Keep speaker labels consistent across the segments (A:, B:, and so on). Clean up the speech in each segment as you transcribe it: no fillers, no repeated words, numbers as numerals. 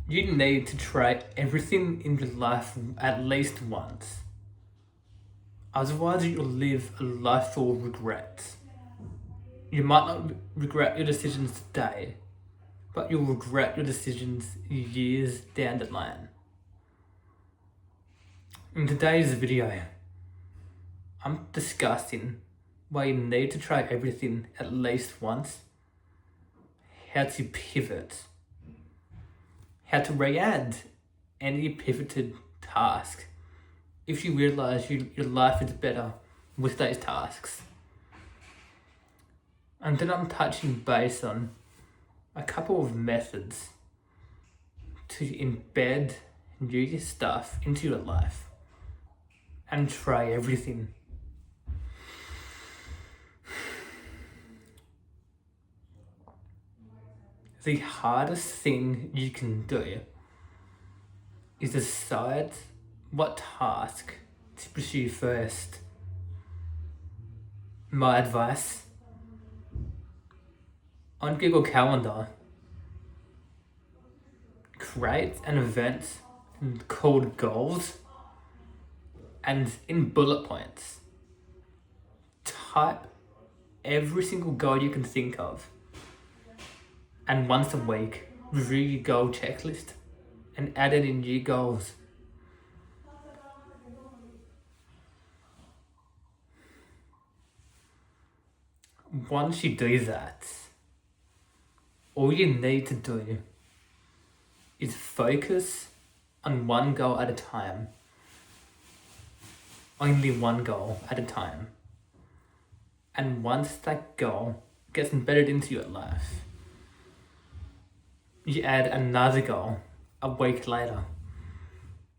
A: You need to try everything in your life at least once. Otherwise, you'll live a life full of regrets. You might not regret your decisions today, but you'll regret your decisions years down the line. In today's video, I'm discussing why you need to try everything at least once, how to pivot, how to re-add any pivoted task if you realize your life is better with those tasks. And then I'm touching base on a couple of methods to embed new stuff into your life and try everything. The hardest thing you can do is decide what task to pursue first. My advice: on Google Calendar, create an event called goals, and in bullet points, type every single goal you can think of, and once a week, review your goal checklist and add it in new goals. Once you do that, all you need to do is focus on one goal at a time. Only one goal at a time. And once that goal gets embedded into your life, you add another goal a week later,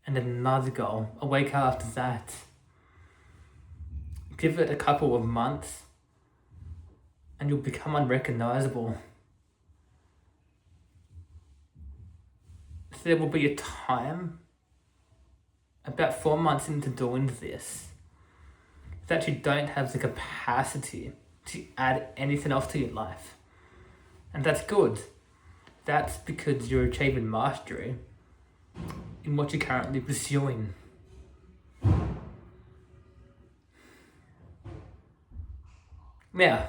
A: and another goal a week after that. Give it a couple of months, and you'll become unrecognizable. There will be a time, about 4 months into doing this, that you don't have the capacity to add anything else to your life. And that's good. That's because you're achieving mastery in what you're currently pursuing. Now,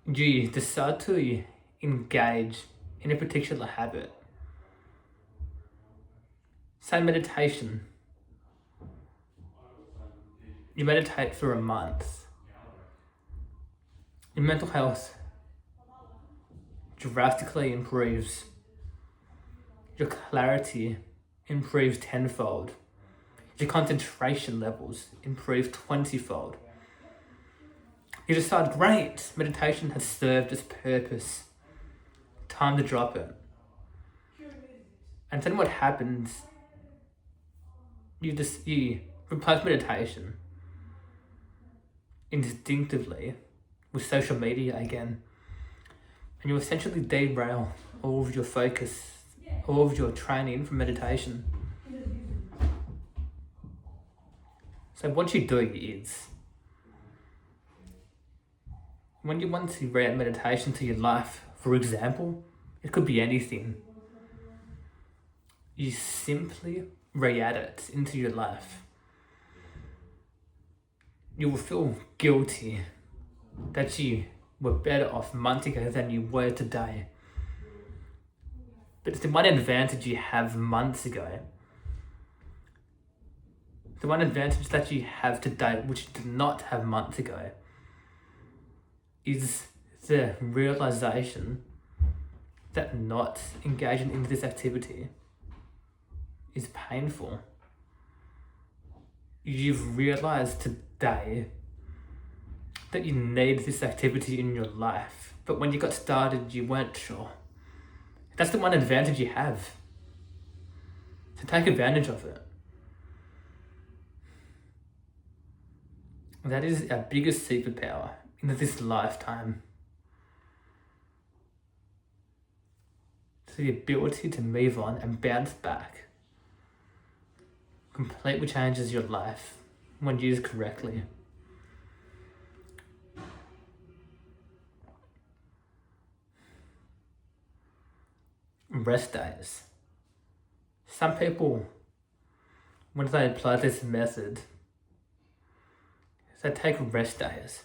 A: you decide to engage in a particular habit. Say meditation. You meditate for a month. Your mental health drastically improves. Your clarity improves tenfold. Your concentration levels improve 20-fold. You decide, great, meditation has served its purpose. Time to drop it. And then what happens? You replace meditation instinctively with social media again. And you essentially derail all of your focus, all of your training from meditation. So what you do is, when you want to add meditation to your life, for example, it could be anything, you simply re-add it into your life. You will feel guilty that you were better off months ago than you were today. But it's the one advantage you have months ago. The one advantage that you have today, which you did not have months ago, is the realization that not engaging in this activity is painful. You've realized today that you need this activity in your life, but when you got started, you weren't sure. That's the one advantage you have. So take advantage of it. That is our biggest superpower in this lifetime. It's the ability to move on and bounce back. Completely changes your life when used correctly. rest days. Some people, when they apply this method, they take rest days.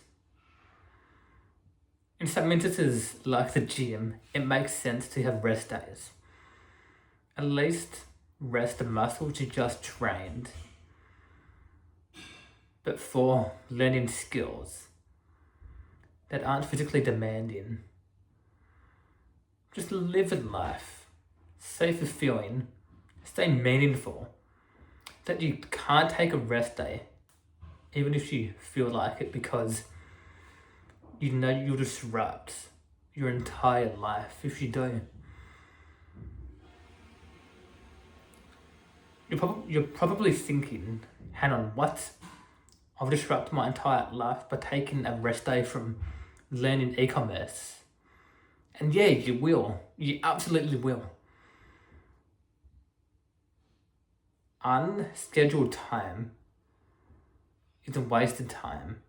A: In some instances, like the gym, it makes sense to have rest days. At least rest the muscles you just trained. But for learning skills that aren't physically demanding, just live a life, stay fulfilling, stay meaningful, that you can't take a rest day, even if you feel like it, because you know you'll disrupt your entire life if you do. You're probably thinking, hang on, what? I'll disrupt my entire life by taking a rest day from learning e-commerce. And yeah, you will. You absolutely will. Unscheduled time is a wasted time.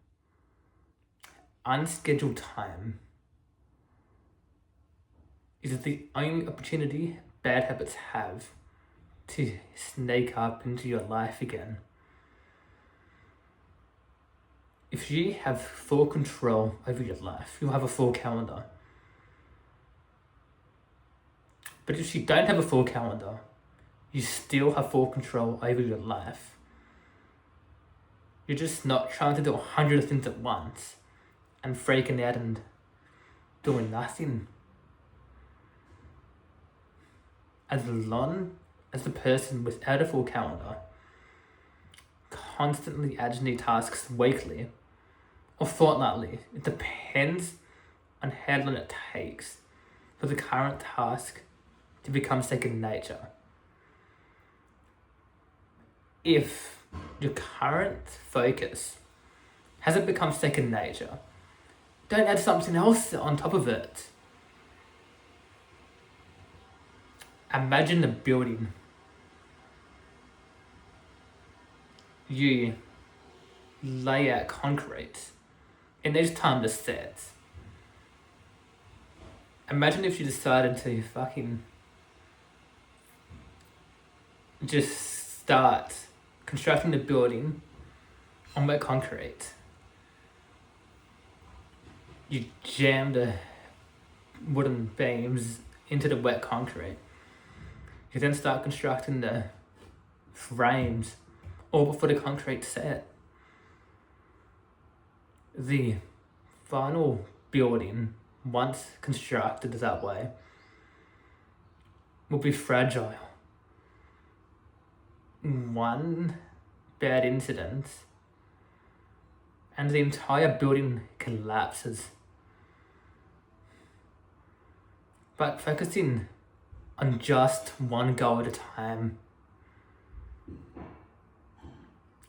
A: Unscheduled time is the only opportunity bad habits have to sneak up into your life again. If you have full control over your life, you'll have a full calendar. But if you don't have a full calendar, you still have full control over your life. You're just not trying to do 100 things at once and freaking out and doing nothing. As long as the person without a full calendar constantly adds new tasks weekly or fortnightly, it depends on how long it takes for the current task to become second nature. If your current focus hasn't become second nature, don't add something else on top of it. Imagine a building. You lay out concrete. It needs time to set. Imagine if you decided to fucking just start constructing the building on wet concrete. You jam the wooden beams into the wet concrete. You then start constructing the frames all before the concrete set. The final building, once constructed that way, will be fragile. One bad incident and the entire building collapses. But focusing on just one goal at a time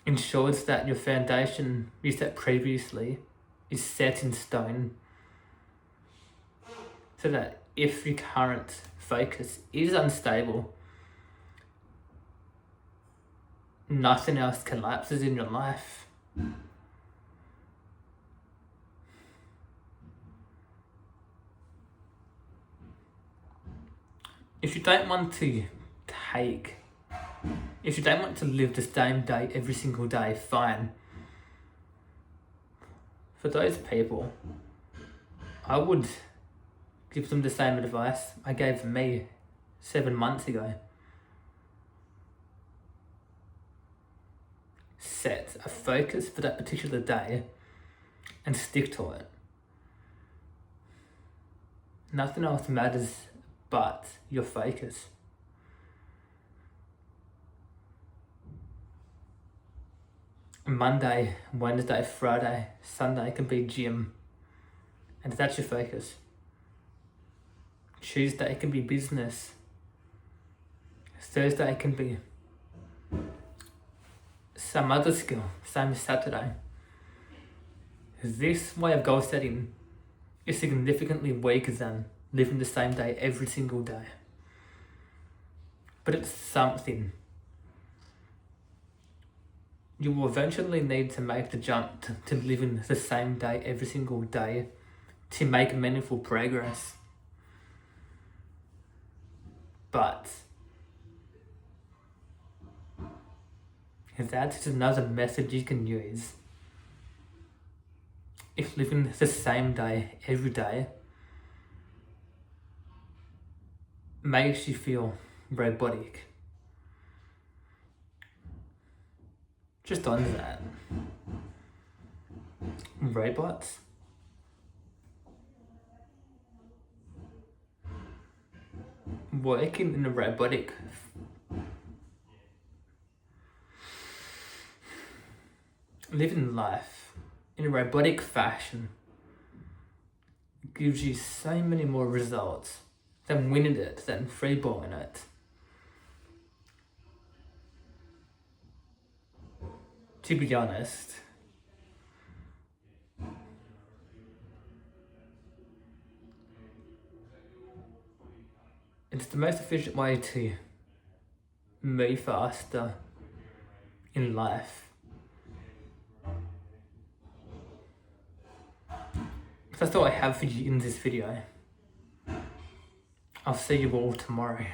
A: ensures that your foundation you set previously is set in stone, so that if your current focus is unstable, nothing else collapses in your life. If you don't want to live the same day every single day, fine. For those people, I would give them the same advice I gave me 7 months ago. Set a focus for that particular day and stick to it. Nothing else matters but your focus. Monday, Wednesday, Friday, Sunday can be gym, and that's your focus. Tuesday can be business. Thursday can be some other skill, same as Saturday. This way of goal setting is significantly weaker than living the same day every single day. But it's something. You will eventually need to make the jump to living the same day every single day to make meaningful progress. But that's another method you can use. If living the same day every day makes you feel robotic, just on that, robots working in a robotic living life in a robotic fashion gives you so many more results than winning it, than freeballing it. To be honest, it's the most efficient way to move faster in life. That's all I have for you in this video. I'll see you all tomorrow.